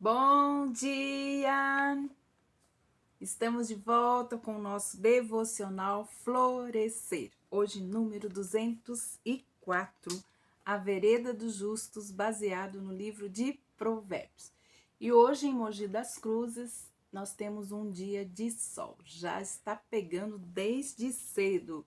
Bom dia! Estamos de volta com o nosso devocional Florescer. Hoje, número 204, A Vereda dos Justos, baseado no livro de Provérbios. E hoje, em Mogi das Cruzes, nós temos um dia de sol. Já está pegando desde cedo.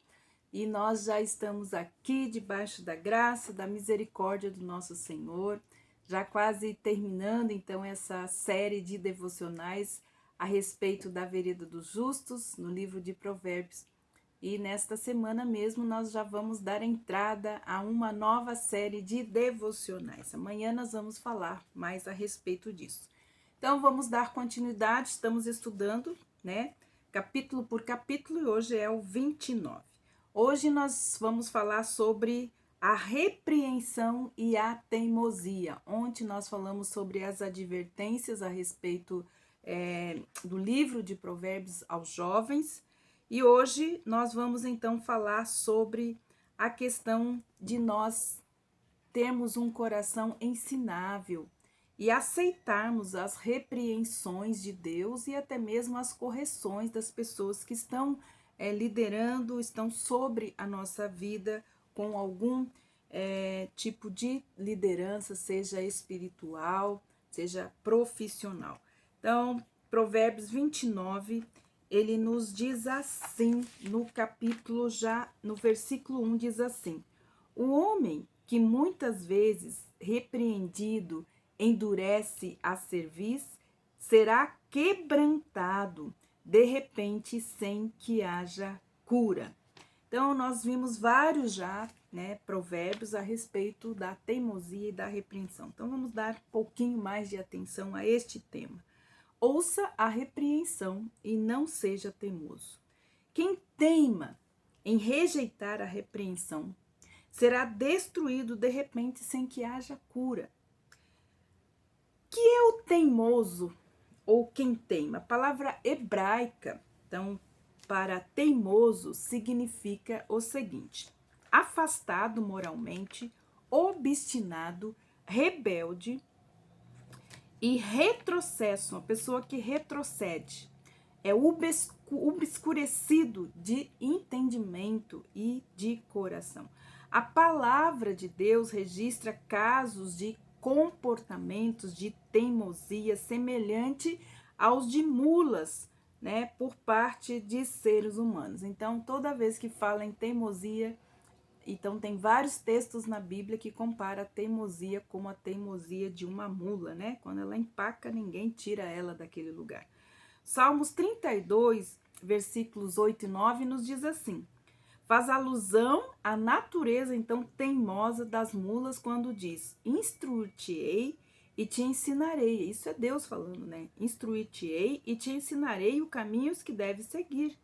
E nós já estamos aqui debaixo da graça, da misericórdia do nosso Senhor, já quase terminando então essa série de devocionais a respeito da vereda dos justos no livro de Provérbios. E nesta semana mesmo nós já vamos dar entrada a uma nova série de devocionais. Amanhã nós vamos falar mais a respeito disso. Então vamos dar continuidade, estamos estudando, né, capítulo por capítulo, e hoje é o 29. Hoje nós vamos falar sobre a repreensão e a teimosia. Ontem nós falamos sobre as advertências a respeito do livro de Provérbios aos jovens. E hoje nós vamos então falar sobre a questão de nós termos um coração ensinável e aceitarmos as repreensões de Deus e até mesmo as correções das pessoas que estão liderando, estão sobre a nossa vida com algum tipo de liderança, seja espiritual, seja profissional. Então, Provérbios 29, ele nos diz assim, no capítulo já, no versículo 1 diz assim: o homem que muitas vezes repreendido endurece a cerviz, será quebrantado de repente sem que haja cura. Então nós vimos vários já, provérbios a respeito da teimosia e da repreensão. Então vamos dar um pouquinho mais de atenção a este tema. Ouça a repreensão e não seja teimoso. Quem teima em rejeitar a repreensão será destruído de repente sem que haja cura. Que é o teimoso ou quem teima? A palavra hebraica, então, para teimoso significa o seguinte: afastado moralmente, obstinado, rebelde e retrocesso, uma pessoa que retrocede. É obscurecido de entendimento e de coração. A palavra de Deus registra casos de comportamentos de teimosia semelhante aos de mulas, por parte de seres humanos. Então, toda vez que fala em teimosia, então tem vários textos na Bíblia que compara a teimosia como a teimosia de uma mula, Quando ela empaca, ninguém tira ela daquele lugar. Salmos 32, versículos 8 e 9 nos diz assim: faz alusão à natureza então teimosa das mulas quando diz: instruir-te-ei e te ensinarei. Isso é Deus falando, Instruir-te-ei e te ensinarei os caminhos que deves seguir.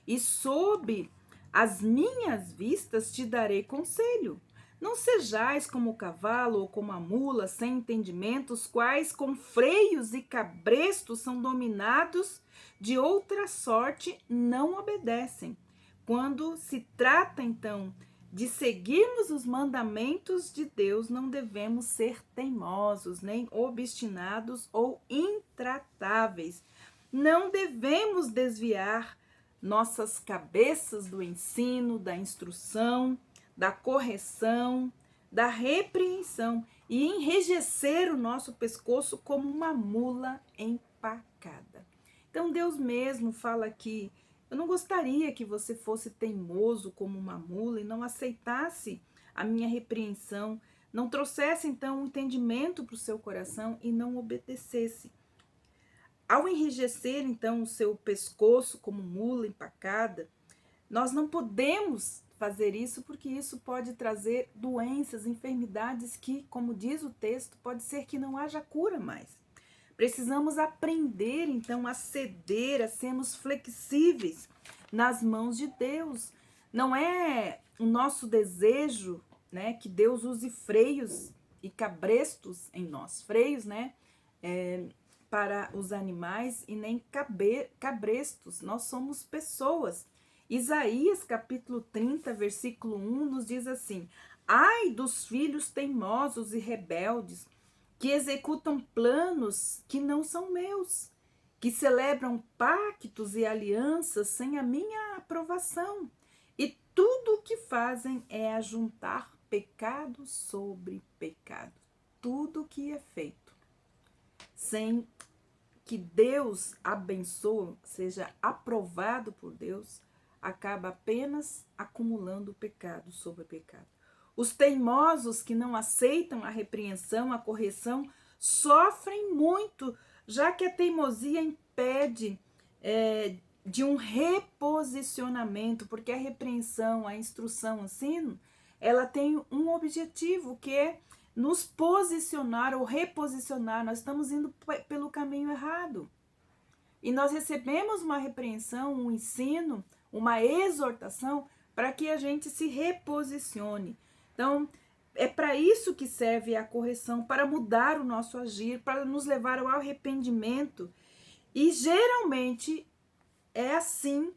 E sob as minhas vistas te darei conselho. Não sejais como o cavalo ou como a mula, sem entendimento, os quais com freios e cabrestos são dominados, de outra sorte não obedecem. Quando se trata, então, de seguirmos os mandamentos de Deus, não devemos ser teimosos, nem obstinados ou intratáveis. Não devemos desviar nossas cabeças do ensino, da instrução, da correção, da repreensão e enrijecer o nosso pescoço como uma mula empacada. Então Deus mesmo fala aqui: eu não gostaria que você fosse teimoso como uma mula e não aceitasse a minha repreensão, não trouxesse então um entendimento para o seu coração e não obedecesse. Ao enrijecer, então, o seu pescoço como mula empacada, nós não podemos fazer isso porque isso pode trazer doenças, enfermidades que, como diz o texto, pode ser que não haja cura mais. Precisamos aprender, então, a ceder, a sermos flexíveis nas mãos de Deus. Não é o nosso desejo, que Deus use freios e cabrestos em nós. Freios, para os animais e nem cabrestos. Nós somos pessoas. Isaías capítulo 30, versículo 1 nos diz assim: ai dos filhos teimosos e rebeldes, que executam planos que não são meus, que celebram pactos e alianças sem a minha aprovação. E tudo o que fazem é ajuntar pecado sobre pecado. Tudo o que é feito sem que Deus abençoe, seja aprovado por Deus, acaba apenas acumulando pecado sobre pecado. Os teimosos que não aceitam a repreensão, a correção, sofrem muito, já que a teimosia impede de um reposicionamento, porque a repreensão, a instrução, o ensino, ela tem um objetivo, que é nos posicionar ou reposicionar. Nós estamos indo pelo caminho errado. E nós recebemos uma repreensão, um ensino, uma exortação para que a gente se reposicione. Então, é para isso que serve a correção, para mudar o nosso agir, para nos levar ao arrependimento. E geralmente é assim,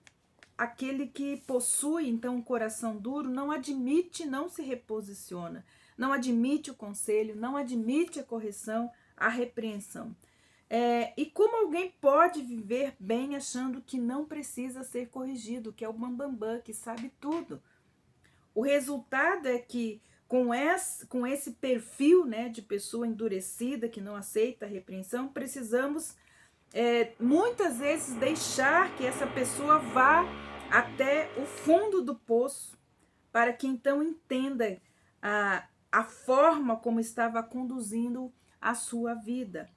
aquele que possui então um coração duro não admite, não se reposiciona, não admite o conselho, não admite a correção, a repreensão. E como alguém pode viver bem achando que não precisa ser corrigido, que é o bambambam, que sabe tudo? O resultado é que com esse perfil, né, de pessoa endurecida, que não aceita a repreensão, precisamos muitas vezes deixar que essa pessoa vá até o fundo do poço, para que então entenda a forma como estava conduzindo a sua vida.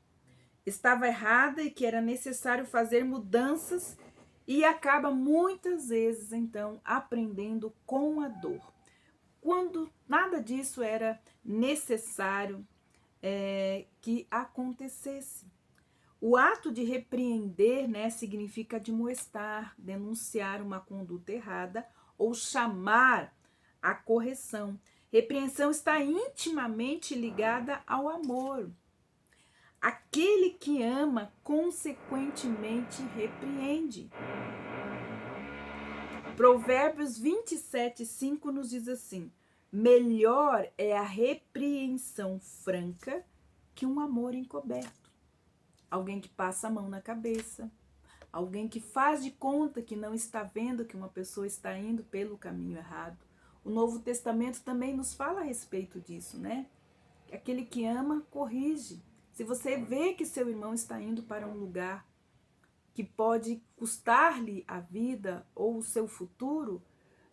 Estava errada e que era necessário fazer mudanças, e acaba muitas vezes então aprendendo com a dor, quando nada disso era necessário que acontecesse. O ato de repreender, né, significa admoestar, denunciar uma conduta errada ou chamar a correção. Repreensão está intimamente ligada ao amor. Aquele que ama, consequentemente, repreende. Provérbios 27:5 nos diz assim: melhor é a repreensão franca que um amor encoberto. Alguém que passa a mão na cabeça, alguém que faz de conta que não está vendo que uma pessoa está indo pelo caminho errado. O Novo Testamento também nos fala a respeito disso, né? Aquele que ama, corrige. Se você vê que seu irmão está indo para um lugar que pode custar-lhe a vida ou o seu futuro,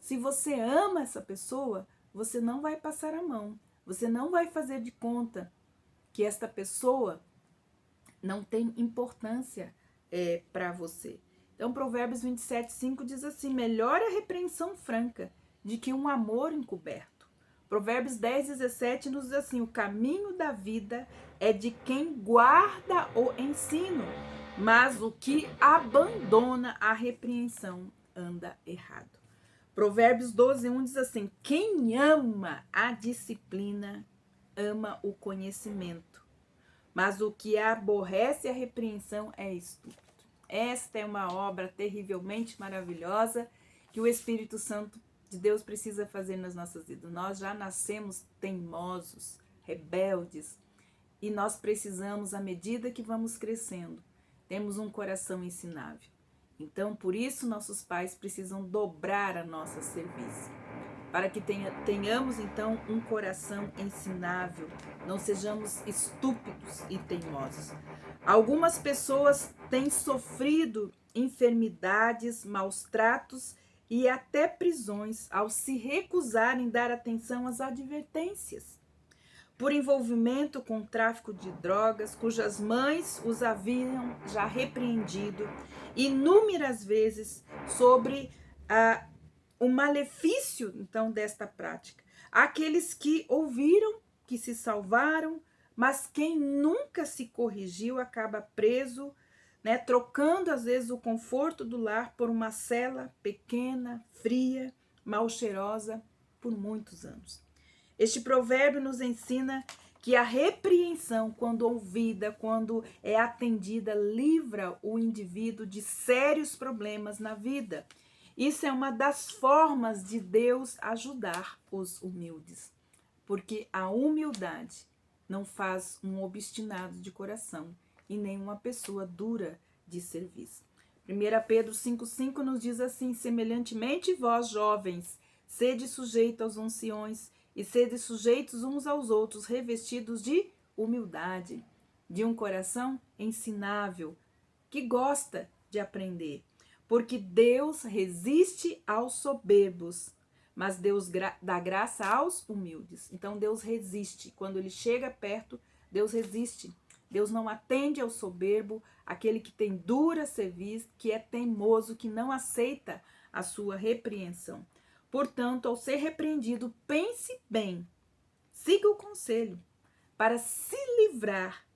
se você ama essa pessoa, você não vai passar a mão. Você não vai fazer de conta que esta pessoa não tem importância para você. Então, Provérbios 27:5 diz assim: melhor a repreensão franca de que um amor encoberto. Provérbios 10:17 nos diz assim: o caminho da vida é de quem guarda o ensino, mas o que abandona a repreensão anda errado. Provérbios 12:1 diz assim: quem ama a disciplina ama o conhecimento, mas o que aborrece a repreensão é estúpido. Esta é uma obra terrivelmente maravilhosa que o Espírito Santo de Deus precisa fazer nas nossas vidas. Nós já nascemos teimosos, rebeldes, e nós precisamos, à medida que vamos crescendo, temos um coração ensinável. Então, por isso, nossos pais precisam dobrar a nossa serviço, para que tenhamos, então, um coração ensinável, não sejamos estúpidos e teimosos. Algumas pessoas têm sofrido enfermidades, maus tratos e até prisões ao se recusarem dar atenção às advertências. Por envolvimento com o tráfico de drogas, cujas mães os haviam já repreendido inúmeras vezes sobre o malefício, então, desta prática. Aqueles que ouviram, que se salvaram, mas quem nunca se corrigiu acaba preso, né, trocando às vezes o conforto do lar por uma cela pequena, fria, mal cheirosa por muitos anos. Este provérbio nos ensina que a repreensão, quando ouvida, quando é atendida, livra o indivíduo de sérios problemas na vida. Isso é uma das formas de Deus ajudar os humildes, porque a humildade não faz um obstinado de coração e nem uma pessoa dura de serviço. 1 Pedro 5,5 nos diz assim: semelhantemente vós, jovens, sede sujeitos aos anciões e sede sujeitos uns aos outros, revestidos de humildade, de um coração ensinável, que gosta de aprender. Porque Deus resiste aos soberbos, mas Deus dá graça aos humildes. Então Deus resiste. Quando ele chega perto, Deus resiste. Deus não atende ao soberbo, aquele que tem dura cerviz, que é teimoso, que não aceita a sua repreensão. Portanto, ao ser repreendido, pense bem, siga o conselho, para se livrar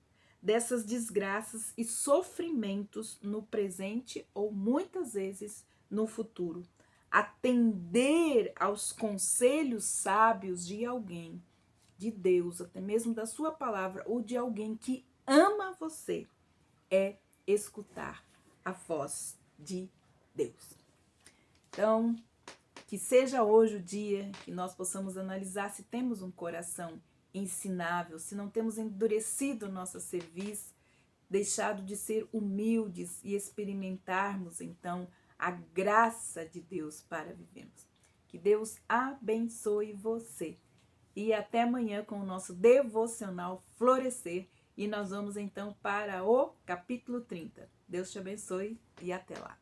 dessas desgraças e sofrimentos no presente ou muitas vezes no futuro. Atender aos conselhos sábios de alguém, de Deus, até mesmo da sua palavra, ou de alguém que ama você, é escutar a voz de Deus. Então, que seja hoje o dia que nós possamos analisar se temos um coração ensinável, se não temos endurecido nossa cerviz, deixado de ser humildes e experimentarmos então a graça de Deus para vivermos. Que Deus abençoe você. E até amanhã com o nosso devocional Florescer. E nós vamos então para o capítulo 30. Deus te abençoe e até lá.